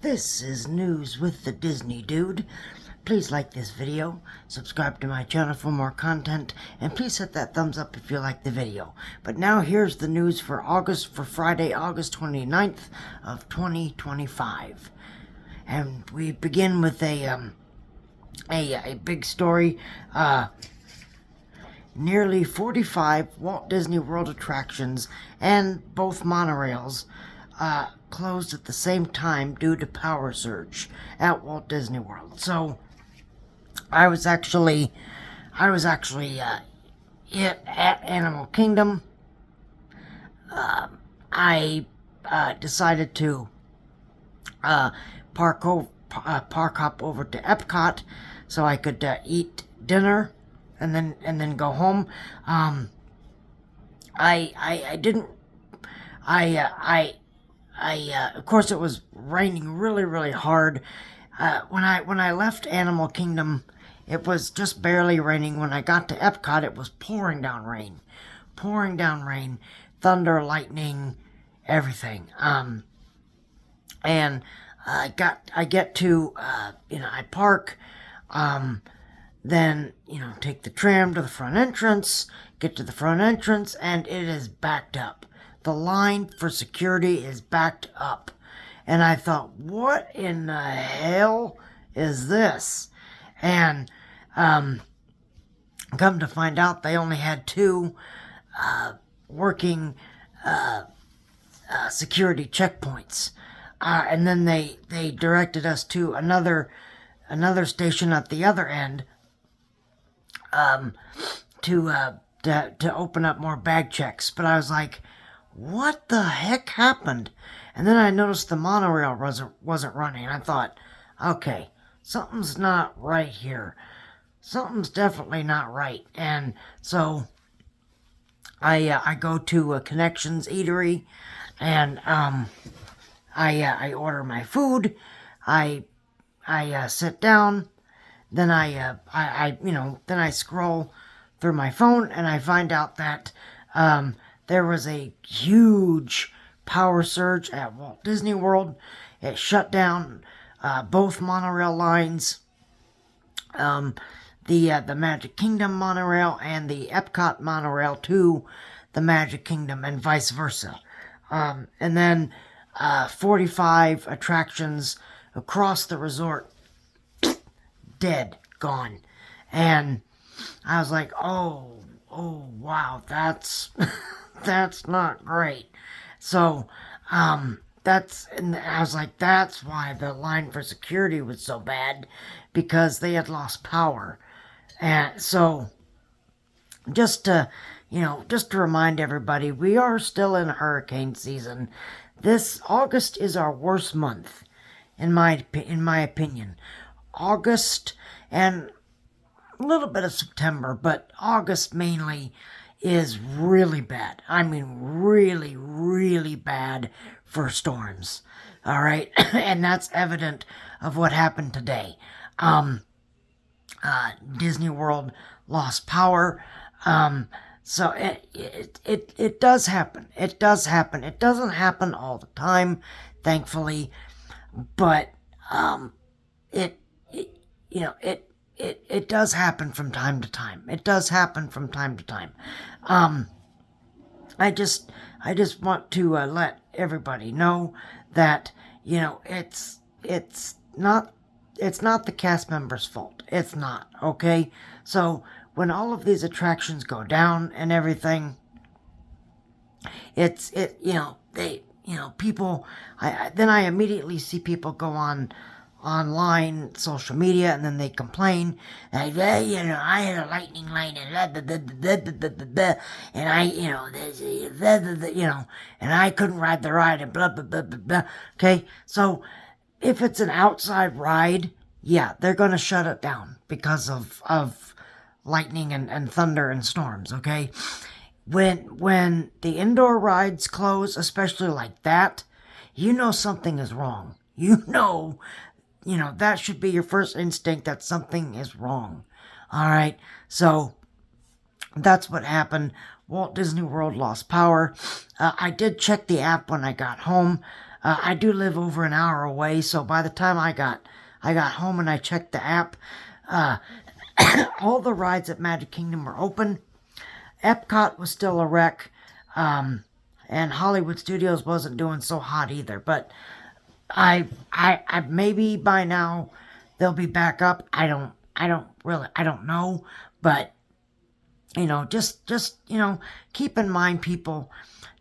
This is News with the Disney Dude. Please like this video, subscribe to my channel for more content, and please hit that thumbs up if you like the video. But now here's the news for Friday, August 29th of 2025. And we begin with a big story. Nearly 45 Walt Disney World attractions and both monorails closed at the same time due to power surge at Walt Disney World. So I was actually at Animal Kingdom. I decided to park hop over to Epcot so I could eat dinner and then go home. Of course, it was raining really hard. When I left Animal Kingdom, it was just barely raining. When I got to Epcot, it was pouring down rain, thunder, lightning, everything. And I park, then, take the tram to the front entrance, get to the front entrance, and it is backed up. The line for security is backed up. And I thought, what in the hell is this? And come to find out, they only had two working security checkpoints. And then they directed us to another station at the other end to open up more bag checks. But I was like, what the heck happened? And then I noticed the monorail wasn't running. I thought, okay, something's not right here. Something's definitely not right. And so I go to a Connections Eatery, and I order my food. I sit down. Then I scroll through my phone, and I find out that there was a huge power surge at Walt Disney World. It shut down both monorail lines, the Magic Kingdom monorail and the Epcot monorail to the Magic Kingdom, and vice versa. And then 45 attractions across the resort, dead, gone. And I was like, oh wow, that's that's not great. So and I was like, that's why the line for security was so bad, because they had lost power. And so just to remind everybody, we are still in hurricane season. This August is our worst month, in my opinion. August and a little bit of September, but August mainly is really bad. I mean, really bad for storms. All right, and that's evident of what happened today. Disney World lost power. So it does happen. It does happen. It doesn't happen all the time, thankfully, but it does happen from time to time. It does happen from time to time. I just want to let everybody know that it's not the cast members' fault. It's not, okay? So when all of these attractions go down and everything, people. Then I immediately see people go online, social media, and then they complain, like, I had a lightning line, and and and I couldn't ride the ride, and blah blah blah blah blah. Okay, so if it's an outside ride, yeah, they're gonna shut it down because of lightning and thunder and storms. Okay, when the indoor rides close, especially like that, something is wrong. That should be your first instinct, that something is wrong. All right, so that's what happened. Walt Disney World lost power. I did check the app when I got home. I do live over an hour away, so by the time I got home and I checked the app, uh, all the rides at Magic Kingdom were open. Epcot was still a wreck, and Hollywood Studios wasn't doing so hot either. But I maybe by now they'll be back up. I don't know, but just keep in mind, people,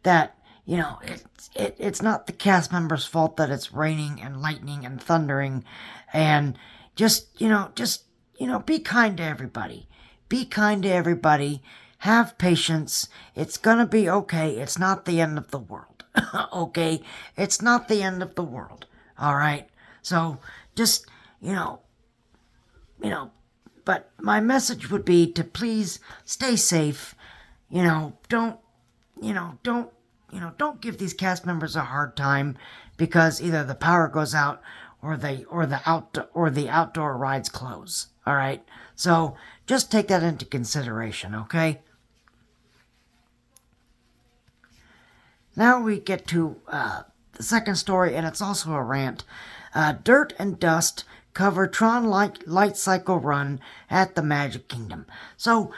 that it's not the cast members' fault that it's raining and lightning and thundering, and just be kind to everybody. Be kind to everybody. Have patience. It's gonna be okay. It's not the end of the world. Okay? It's not the end of the world. Alright? So just, but my message would be to please stay safe. Don't give these cast members a hard time because either the power goes out or the outdoor rides close. All right? So just take that into consideration, okay? Now we get to the second story, and it's also a rant. Dirt and dust cover Tron Light Cycle Run at the Magic Kingdom. So,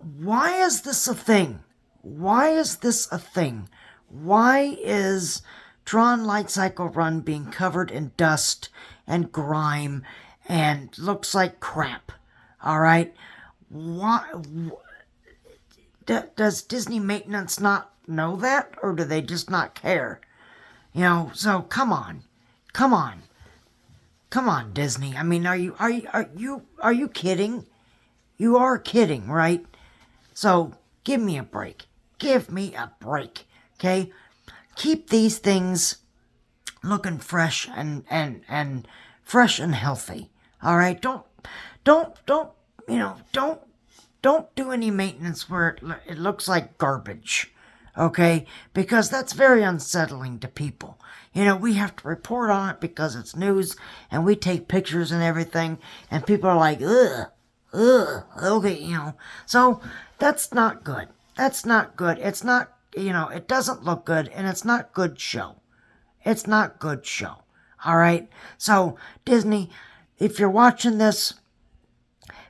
why is this a thing? Why is this a thing? Why is Tron Light Cycle Run being covered in dust and grime and looks like crap? All right? Why? Does Disney maintenance not know that, or do they just not care? So come on, Disney. I mean, are you kidding? You are kidding, right? So give me a break. Give me a break, okay? Keep these things looking fresh and fresh and healthy. All right, don't do any maintenance where it looks like garbage. Okay? Because that's very unsettling to people. We have to report on it because it's news, and we take pictures and everything, and people are like, ugh, okay, So, that's not good. That's not good. It's not, it doesn't look good, and it's not good show. It's not good show. Alright? So, Disney, if you're watching this,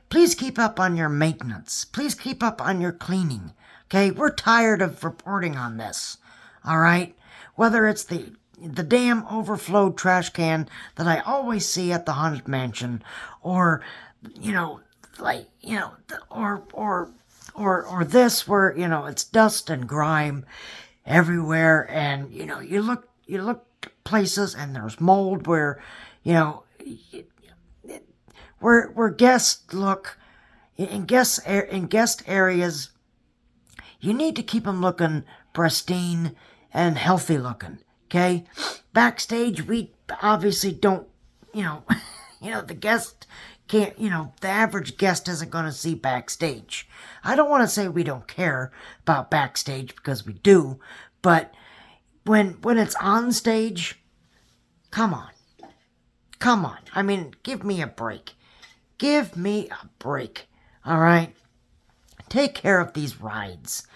please keep up on your maintenance. Please keep up on your cleaning. Okay, we're tired of reporting on this. All right, whether it's the damn overflowed trash can that I always see at the Haunted Mansion, or or this where it's dust and grime everywhere, and you look places and there's mold where where guests look in guest areas. You need to keep them looking pristine and healthy looking, okay? Backstage, we obviously don't, the guest can't, the average guest isn't going to see backstage. I don't want to say we don't care about backstage, because we do, but when it's on stage, come on. Come on. I mean, give me a break. Give me a break, all right? Take care of these rides.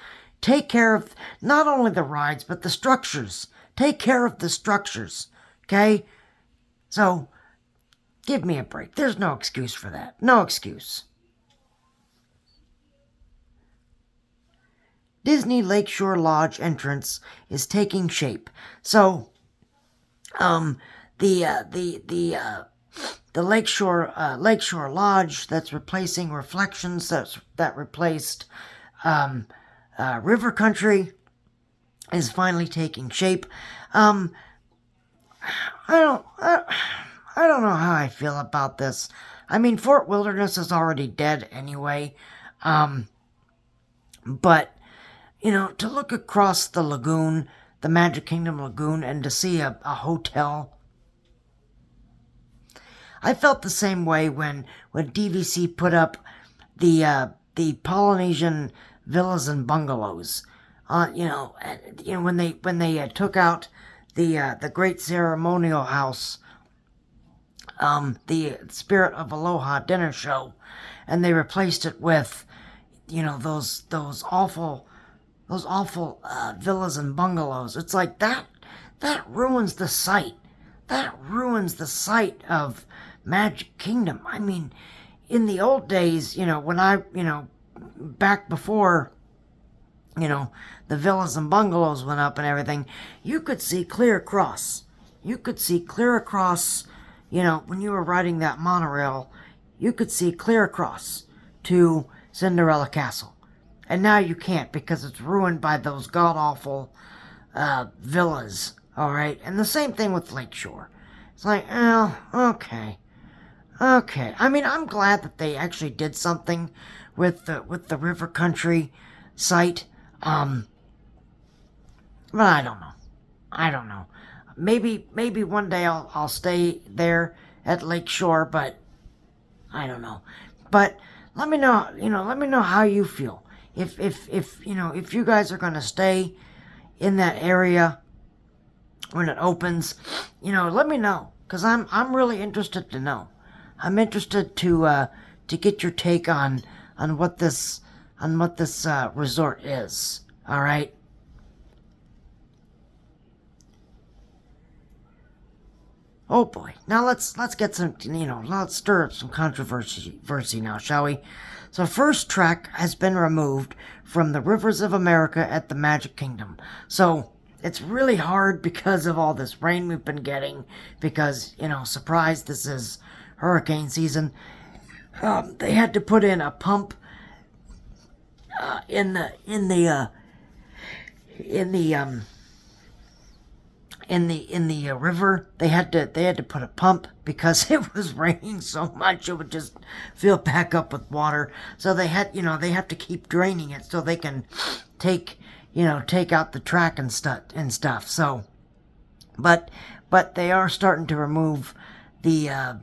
Take care of not only the rides, but the structures. Take care of the structures. Okay? So, give me a break. There's no excuse for that. No excuse. Disney Lakeshore Lodge entrance is taking shape. So, the Lakeshore Lodge that's replacing Reflections that replaced River Country is finally taking shape. I don't know how I feel about this. I mean, Fort Wilderness is already dead anyway. But to look across the lagoon, the Magic Kingdom lagoon, and to see a hotel. I felt the same way when DVC put up the Polynesian villas and bungalows. When they took out the Great Ceremonial House, the Spirit of Aloha dinner show, and they replaced it with those awful villas and bungalows. It's like that that ruins the sight. That ruins the sight of Magic Kingdom. I mean, in the old days, when back before, the villas and bungalows went up and everything, you could see clear across. You could see clear across, when you were riding that monorail, you could see clear across to Cinderella Castle. And now you can't because it's ruined by those god-awful villas, alright? And the same thing with Lakeshore. It's like, oh, okay. Okay. I mean, I'm glad that they actually did something with the River Country site. But I don't know. Maybe one day I'll stay there at Lakeshore, but I don't know. But let me know how you feel. If you guys are gonna stay in that area when it opens, let me know, because I'm really interested to know. I'm interested to get your take on what this resort is. All right. Oh boy. Now let's get some, let's stir up some controversy now, shall we? So first track has been removed from the Rivers of America at the Magic Kingdom. So it's really hard because of all this rain we've been getting, because, surprise, this is hurricane season. They had to put in a pump in the river. They had to put a pump because it was raining so much it would just fill back up with water. So they have to keep draining it so they can take out the track and stuff. So, but they are starting to remove the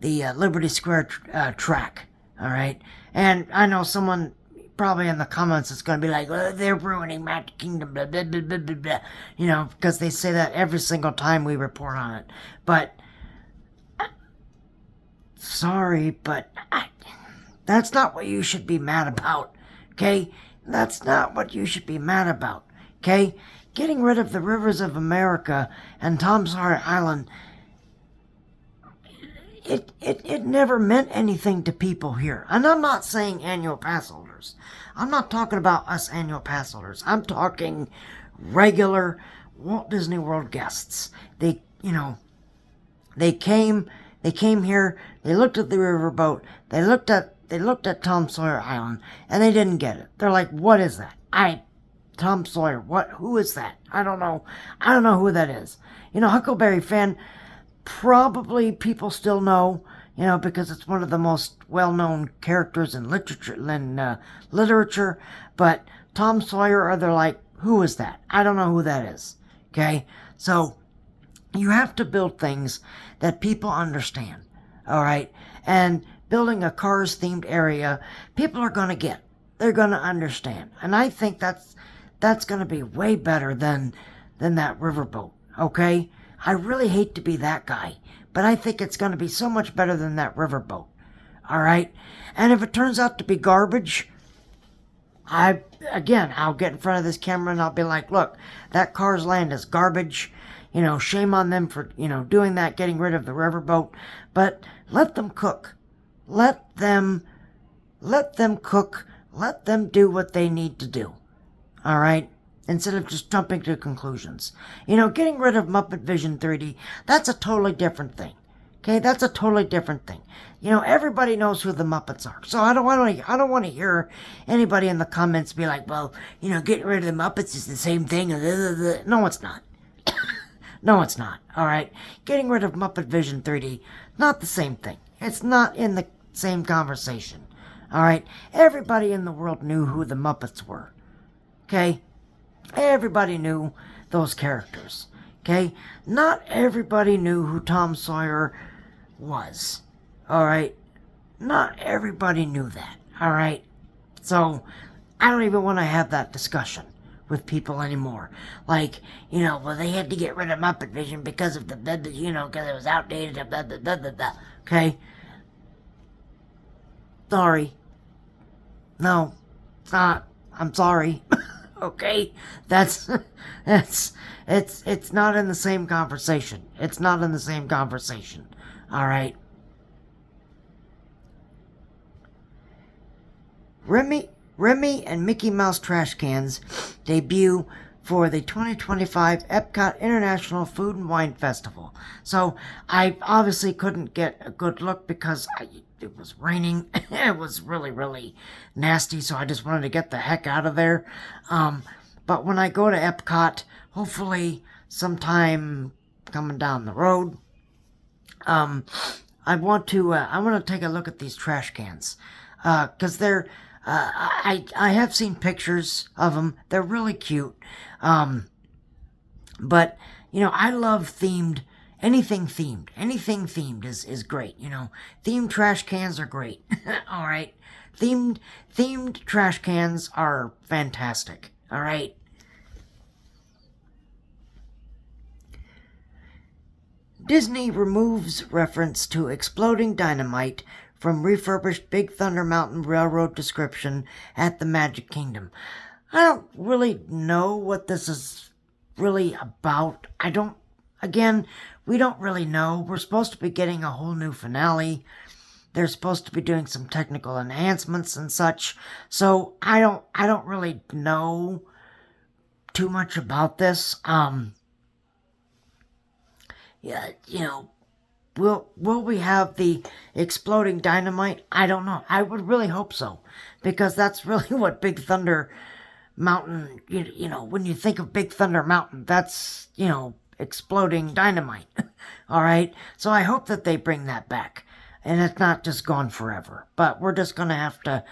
Liberty Square track. All right, and I know someone probably in the comments is going to be like, well, they're ruining Magic Kingdom, blah, blah, blah, blah, blah, blah. Because they say that every single time we report on it. But, sorry, but that's not what you should be mad about, okay? That's not what you should be mad about, okay? Getting rid of the Rivers of America and Tom Sawyer Island, it never meant anything to people here. And I'm not saying annual pass holders. I'm not talking about us annual pass holders. I'm talking regular Walt Disney World guests. They came here, they looked at the riverboat, they looked at Tom Sawyer Island, and they didn't get it. They're like, what is that? Tom Sawyer, who is that? I don't know who that is. Huckleberry Finn, probably people still know, because it's one of the most well-known characters in literature. But Tom Sawyer, they're like, who is that? I don't know who that is. Okay? So, you have to build things that people understand. All right? And building a Cars-themed area, people are going to get. They're going to understand. And I think that's going to be way better than that riverboat. Okay? I really hate to be that guy, but I think it's going to be so much better than that riverboat. All right? And if it turns out to be garbage, I'll get in front of this camera and I'll be like, look, that Cars Land is garbage. Shame on them for, doing that, getting rid of the riverboat. But let them cook. Let them cook. Let them do what they need to do. All right? Instead of just jumping to conclusions. Getting rid of Muppet Vision 3D, that's a totally different thing. Okay, that's a totally different thing. Everybody knows who the Muppets are. So I don't want to hear anybody in the comments be like, well, getting rid of the Muppets is the same thing. No, it's not. No, it's not. All right? Getting rid of Muppet Vision 3D, not the same thing. It's not in the same conversation. All right? Everybody in the world knew who the Muppets were. Okay? Everybody knew those characters, okay? Not everybody knew who Tom Sawyer was, all right? Not everybody knew that, all right? So, I don't even want to have that discussion with people anymore. Like, well, they had to get rid of Muppet Vision because of because it was outdated, blah, blah, blah, blah, blah, okay? Sorry. No, it's not. I'm sorry. Okay? That's it's not in the same conversation. It's not in the same conversation. All right. Remy and Mickey Mouse trash cans debut for the 2025 Epcot International Food and Wine Festival. So I obviously couldn't get a good look because it was raining. It was really, really nasty, so I just wanted to get the heck out of there. But when I go to Epcot, hopefully sometime coming down the road, I want to take a look at these trash cans, because they're I have seen pictures of them. They're really cute. But I love anything themed is great. Themed trash cans are great. All right, themed trash cans are fantastic. All right. Disney removes reference to exploding dynamite from refurbished Big Thunder Mountain Railroad description at the Magic Kingdom. I don't really know what this is really about. We don't really know. We're supposed to be getting a whole new finale. They're supposed to be doing some technical enhancements and such. So I don't really know too much about this. Yeah, will we have the exploding dynamite? I don't know. I would really hope so, because that's really what Big Thunder Mountain, when you think of Big Thunder Mountain, that's, exploding dynamite. All right. So I hope that they bring that back and it's not just gone forever, but we're just going to have to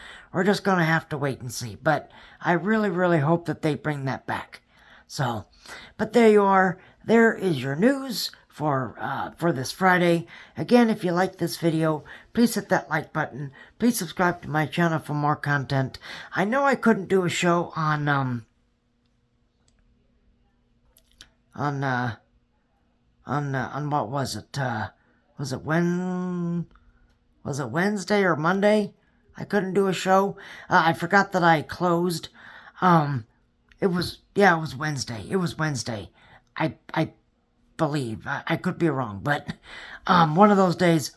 wait and see. But I really, really hope that they bring that back. So, but there you are. There is your news for this Friday. Again, if you like this video, please hit that like button. Please subscribe to my channel for more content. I know I couldn't do a show on what was it? Was it Wednesday or Monday? I couldn't do a show. I forgot that I closed. It was Wednesday. It was Wednesday. I believe. I could be wrong, but one of those days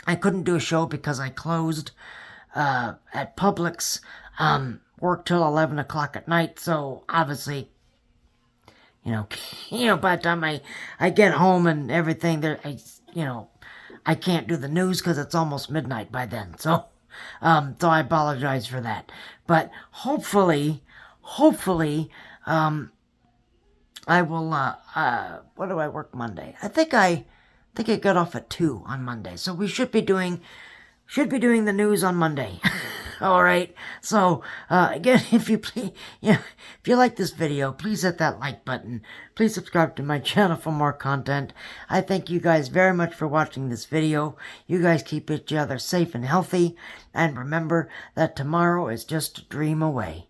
I couldn't do a show because I closed at Publix, worked till 11 o'clock at night, so obviously, by the time I get home and everything, I can't do the news because it's almost midnight by then, so I apologize for that. But hopefully, I will, what do I work Monday? I think I got off at 2 on Monday. So we should be doing the news on Monday. All right. So, again, if you like this video, please hit that like button. Please subscribe to my channel for more content. I thank you guys very much for watching this video. You guys keep each other safe and healthy. And remember that tomorrow is just a dream away.